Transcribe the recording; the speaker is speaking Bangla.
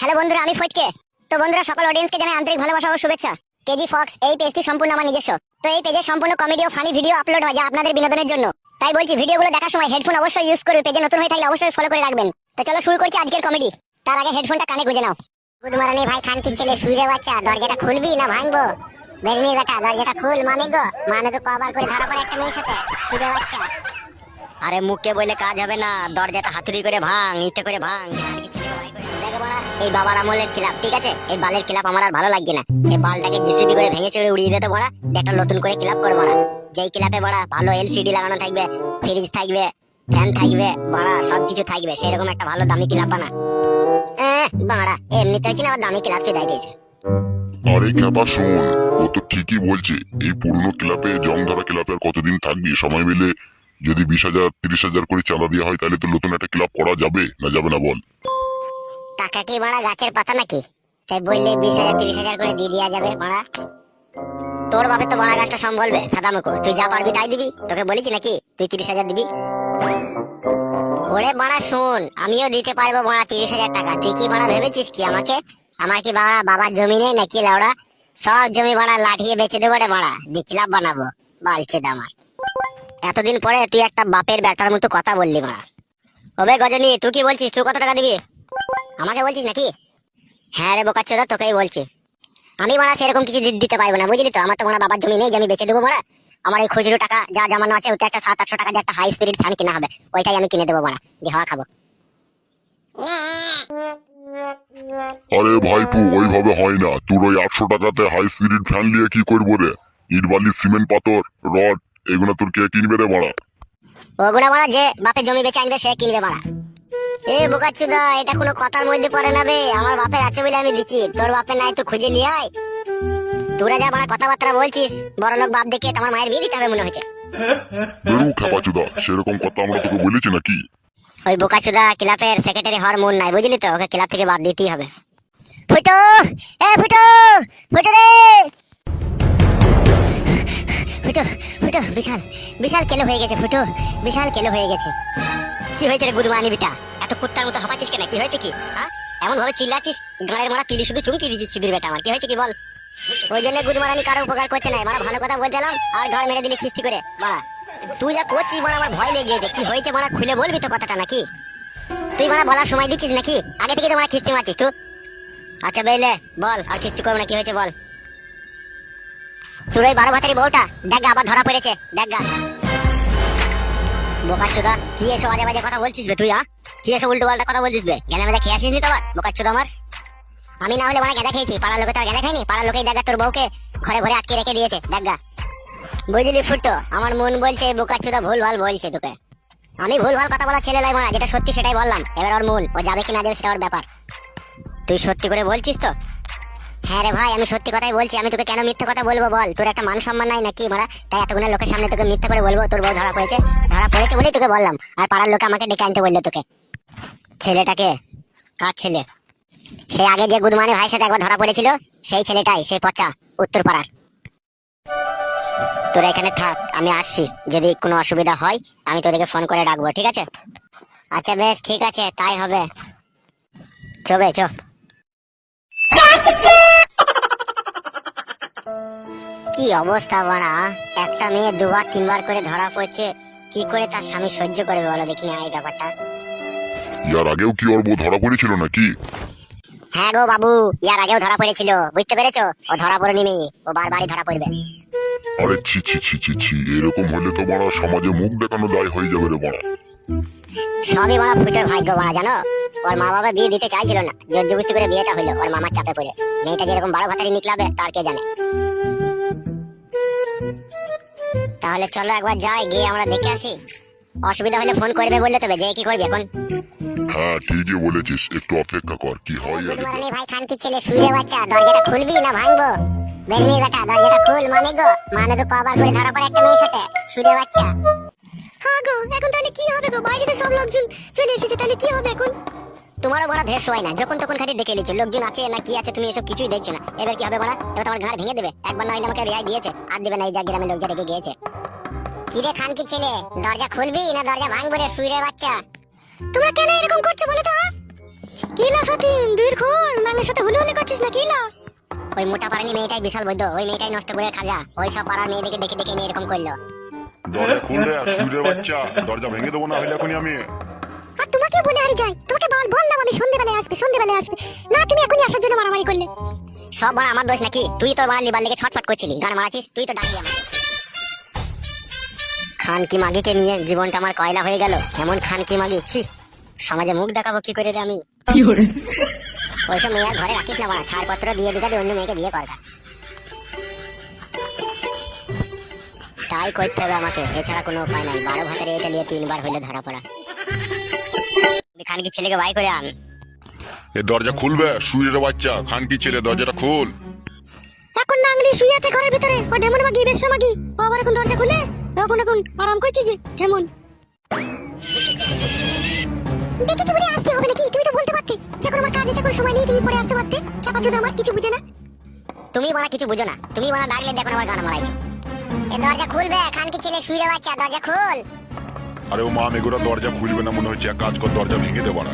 হ্যালো বন্ধুরা, আমি ফটকে। তো বন্ধুরা, সকল অডিয়েন্সকে জানাই আন্তরিক ভালোবাসা ও শুভেচ্ছা। কেজি ফক্স এই পেজটি সম্পূর্ণ আমার নিজস্ব। তো এই পেজে সম্পূর্ণ কমেডি ও ফানি ভিডিও আপলোড হয়, যা আপনাদের বিনোদনের জন্য। তাই বলছি, ভিডিওগুলো দেখার সময় হেডফোন অবশ্যই ইউজ করবে। পেজে নতুন হয়ে থাকলে অবশ্যই ফলো করে রাখবেন। তো চলো শুরু করছি আজকের কমেডি। তার আগে হেডফোনটা কানে গুঁজে নাও। গুড মর্নিং ভাই খান কি ছেলে, শুয়ে বাচ্চা, দরজাটা খুলবি না ভাঙবো? বেরনি বেটা, দরজাটা খুল। মামি গো, তো কবার করে ধরা পড়ে একটা মেয়ের সাথে, শুয়ে বাচ্চা। আরে মুখে বলে কাজ হবে না, দরজাটা হাতুড়ি করে ভাঙ, ইটে করে ভাঙ। এই বাবার আমলের খিলাপ, ঠিক আছে? এই বালের খিলাপ আমার আর ভালো লাগছে না। এই বালটাকে জিসিবি করে ভেঙে চড়ে উড়িয়ে দিতে বড়া, একটা নতুন করে ক্লাব করে বড়া। যেই ক্লাবে বড়া ভালো এলসিডি লাগানো থাকবে, ফ্রিজ থাকবে, ফ্যান থাকবে বড়া, সবকিছু থাকবে, সেরকম একটা ভালো দামি ক্লাব বানা। বাড়া এমনিতে হচ্ছে না, আবার দামি ক্লাব চুদাই দিয়েছে। আরে খ্যাপা শোন, ও তো ঠিকই বলছে। এই পুরনো ক্লাবে, জং ধরা ক্লাবে আর কতদিন থাকবি? সময় মিলে যদি 20,000 30,000 করে চাঁদা দেওয়া হয়, তাহলে তো নতুন একটা ক্লাব করা যাবে না, যাবে না বল? টাকা কি বাড়া গাছের পাতা নাকি? তাই বললে 20,000 30,000 করে দিয়ে দেওয়া যাবে বাড়া? তোর বাপে তো বাড়া গাছটা সম্বলবে ফাদামুকো, তুই যা পারবি তাই দিবি। তোকে বলেছি নাকি তুই 30,000 দিবি? ওরে বাড়া শোন, আমিও দিতে পারবো বাড়া 30,000 টাকা। তুই কি বাড়া ভেবেছিস কি আমাকে? আমার কি বাড়া বাবার জমি নেই নাকি লাউড়া? সব জমি বাড়া লাঠিয়ে বেচে দেবো রে বাড়া, ক্লাব বানাবো। বালছে দামার, এতদিন পরে তুই একটা বাপের ব্যাটার মতো কথা বললি বাড়া। ওবে গজনী, তুই কি বলছিস? তুই কত টাকা দিবি? আমাকে বলছিস নাকি? হ্যাঁ রে বোকাচ্চোদা, তোকেই বলছি। আমি মারা সেরকম কিছু দিতে পারবো না, বুঝলি তো? আমার তো মারা বাবার জমি নেই যে আমি বেচে দেবো মারা। আমার এই খুচরো টাকা যা জমানো আছে, ওতে একটা 700-800 টাকা দিয়ে একটা হাই স্পিরিট ফ্যান কিনা হবে, ওইটাই আমি কিনে দেবো মারা, দিয়ে হাওয়া খাবো। আরে ভাইপু, ওইভাবে হয় না। তোর ওই 800 টাকাতে হাই স্পিরিট ফ্যান নিয়ে কি করবো রে? ইট বালি সিমেন্ট পাথর রড এগুলো তোর কে কিনবে রে মারা? ওগুলা মারা যে বাপের জমি বেচে আনবে সে কিনবে মারা। এ বোকাচ্চোদা, এটা কোনো কথার মধ্যে পড়ে না বে। আমার বাপের আছে বলে আমি দিচ্ছি, তোর বাপের নাই তো খুঁজে নিয়ে আয়। তোরা যা মারা কথাবার্তা বলছিস, বড় লোক বাপ দেখে তোমার মায়ের বিয়ে দিতে হবে মনে হচ্ছে। বেরু খ্যাপাচোদা, সেরকম কথা আমরা তোকে বলেছি নাকি? ওই বোকাচোদা ক্লাবের সেক্রেটারি হওয়ার মন নাই, বুঝলি তো? ওকে ক্লাব থেকে বাদ দিতেই হবে। ফুটো, এ ফুটো, ফুটো রে, ফুটো, ফুটো, বিশাল বিশাল কেলো হয়ে গেছে ফুটো, বিশাল কেলো হয়ে গেছে। কি হয়েছে রে গুদমানি বিটা? এত কুত্তার মতো হাঁপাচ্ছিস কেন? কি হয়েছে কি? হ্যাঁ, এমন ভাবে চিল্লাচ্ছিস, গাড়ির মারা পিলি শুধু চুমকি দিচ্ছিস চুদির বেটা। আমার কি হয়েছে কি বল? ওই জন্য গুদমারানি কারো উপকার করতে নাই মারা, ভালো কথা বলতে এলাম আর ঘর মেরে দিলি খিস্তি করে মারা। তুই যা করছিস মারা, আমার ভয় লেগে গেছে। কি হয়েছে মারা, খুলে বলবি তো কথাটা নাকি? তুই মারা বলার সময় দিচ্ছিস নাকি? আগে থেকে তো মারা খিস্তি মারছিস তুই। আচ্ছা বেলে বল, আর খিস্তি করবো না, কি হয়েছে বল? তোর ওই 12 ভাতারি বউটা দেখ আবার ধরা পড়েছে, দেখ গা। বোকাচ্চোদা, কি এসব বাজে বাজে কথা বলছিস বে তুই? কি এসব উল্টো পাল্টা কথা বলছিস বে? গেঁদা মেদা খেয়ে আসিস নি তো আবার বোকাচ্চোদা আমার? আমি না হলে মানে গেঁদা খেয়েছি, পাড়ার লোকে তো আর গেঁদা খাইনি। পাড়ার লোকেই দেখা তোর বউকে ঘরে ঘরে আটকে রেখে দিয়েছে, দেখ গা। বুঝলি ফুটো, আমার মন বলছে বোকাচ্চোদা ভুল ভাল বলছে তোকে। আমি ভুল ভাল কথা বলা ছেলে লাই মারা, যেটা সত্যি সেটাই বললাম। এবার ওর মন, ও যাবে কি না যাবে সেটা ওর ব্যাপার। তুই সত্যি করে বলছিস তো? হ্যাঁ রে ভাই, আমি সত্যি কথাই বলছি। আমি তোকে কেন মিথ্যে কথা বলবো বল? তোর একটা মান সম্মান নাই নাকি মারা? তাই এতগুলো লোকের সামনে তোকে মিথ্যে করে বলবো তোর বউ ধরা পড়েছে? ধরা পড়েছে বলেই তোকে বললাম। আর পাড়ার লোকে আমাকে ডেকে আনতে বললো তোকে। ছেলেটাকে? কার ছেলে? সেই আগে যে গুদমানি ভাইয়ের সাথে একবার ধরা পড়েছিল, সেই ছেলেটাই, সেই পচা উত্তর পাড়ার। তোরা এখানে থাক, আমি আসছি। যদি কোনো অসুবিধা হয় আমি তোদেরকে ফোন করে ডাকবো, ঠিক আছে? আচ্ছা বেশ, ঠিক আছে, তাই হবে। চবে চ। কি অবস্থা বাড়া, একটা মেয়ে 2-3 বার করে ধরা পড়ছে, কি করে তার স্বামী সহ্য করবে বলো দেখিনি এই ব্যাপারটা? ইয়ার আগেও কি ওর বউ ধরা পড়েছিল নাকি? হ্যাঁ গো বাবু, ইয়ার আগেও ধরা পড়েছিল, বুঝতে পেরেছো? ও ধরা পড়েনি মেয়ে, ও বারবারই ধরা পড়বে। আরে ছি ছি ছি ছি ছি, এরকম হলে তো মারা সমাজে মুখ দেখানো দায় হয়ে যাবে রে মারা। সবই মারা ফুটের ভাগ্য মারা, জানো? ওর মা বাবা বিয়ে দিতে চাইছিল না, জোর জবরদস্তি করে বিয়েটা হলো ওর মামার চাপে পড়ে। মেয়েটা যেরকম 12 ভাতারি নিকলাবে তার কে জানে। তাহলে চলো একবার যাই, গিয়ে আমরা দেখে আসি। অসুবিধা হলে ফোন করবে বললে, তবে যে কি করবি এখন? হ্যাঁ ঠিকই বলেছিস, একটু অপেক্ষা কর, কি হয় আর কি। ভাই খান কি ছেলে, শুয়ে বাচ্চা, দরজাটা খুলবি না ভাঙবো? বেরনি বেটা, দরজাটা খুল। মামি গো, তো কবার করে ধরা পড়ে একটা মেয়ের সাথে, শুয়ে বাচ্চা। হ্যাঁ গো, এখন তাহলে কি হবে গো? বাইরে তো সব লোকজন চলে এসেছে, তাহলে কি হবে এখন? তোমারও বড় ভেস হয় না, যখন তখন খালি ডেকে লিছো। লোকজন আছে না কি আছে তুমি এসব কিছুই দেখছো না। এবার কি হবে বড়া? এবার তোমার ঘাড় ভেঙে দেবে। একবার না হইলে আমাকে রেহাই দিয়েছে, আর দেবে না। এই যা গ্রামের লোক যা রেখে গিয়েছে। কিরে খান কি ছেলে, দরজা খুলবি না দরজা ভাঙবো রে শুয়ে বাচ্চা? তোমরা কেন এরকম করছো বলো তো? কি লা সতীন, দূর খোল, ওই মোটা পারানি মেয়েটাই বিশাল বৈদ্য, ওই মেয়েটাই নষ্ট করে খাজা, ওই সব পাড়ার মেয়েদেরকে ডেকে ডেকে নিয়ে এরকম করলো। দরজা খুল রে সুরের বাচ্চা, দরজা ভেঙে দেবো না হলে এখনই আমি। আর তোমাকে বলে হারি যাই, তোমাকে বললাম আমি সন্ধ্যেবেলায় আসবে, সন্ধ্যেবেলায় আসবে না, তুমি এখনই আসার জন্য মারামারি করলে। সব বড় আমার দোষ নাকি? তুই তো বড় লিবার লেগে ছটফট করছিলি, গান মারাছিস, তুই তো ডাকলি আমাকে। খান কি মাগিকে নিয়ে জীবনটা আমার কয়লা হয়ে গেল। এমন খান কি মাগি, ছি, সমাজে মুখ দেখাবো কি করে রে আমি? ওইসব মেয়ে আর ঘরে রাখিস না বড়, ছাড়পত্র দিয়ে দিকে অন্য মেয়েকে বিয়ে করগা। তাই করতে হবে আমাকে, এছাড়া কোনো উপায় নাই। 12 ভাতের এটা নিয়ে 3 বার হইলে ধরা পড়া। খান কি ছেলেকে বাই করে আন। এ দরজা খুলবে সুরের বাচ্চা, খান কি ছেলে দরজাটা খোল। এখন নাংলি শুয়ে আছে ঘরের ভিতরে, ও ঢেমন মাগি, বেশ মাগি, ও আবার এখন দরজা খুলে এখন আরাম করছে যে ঢেমন। দেখি তুমি আসতে হবে নাকি? তুমি তো বলতে পারতে যখন আমার কাজে যখন সময় নেই তুমি পরে আসতে পারতে। খেপা চোদা আমার কিছু বুঝে না। তুমি বড় কিছু বুঝো না, তুমি বড় ডাকলে দেখো আবার গান মারাইছো। এ দরজা খুলবে, খান কি ছেলে শুয়ে বাচ্চা, দরজা খোল। আরে ও মা মেঘোরা দরজা খুলবে না মনে হচ্ছে, এক কাজ কর দরজা ভেঙে দে বাড়া।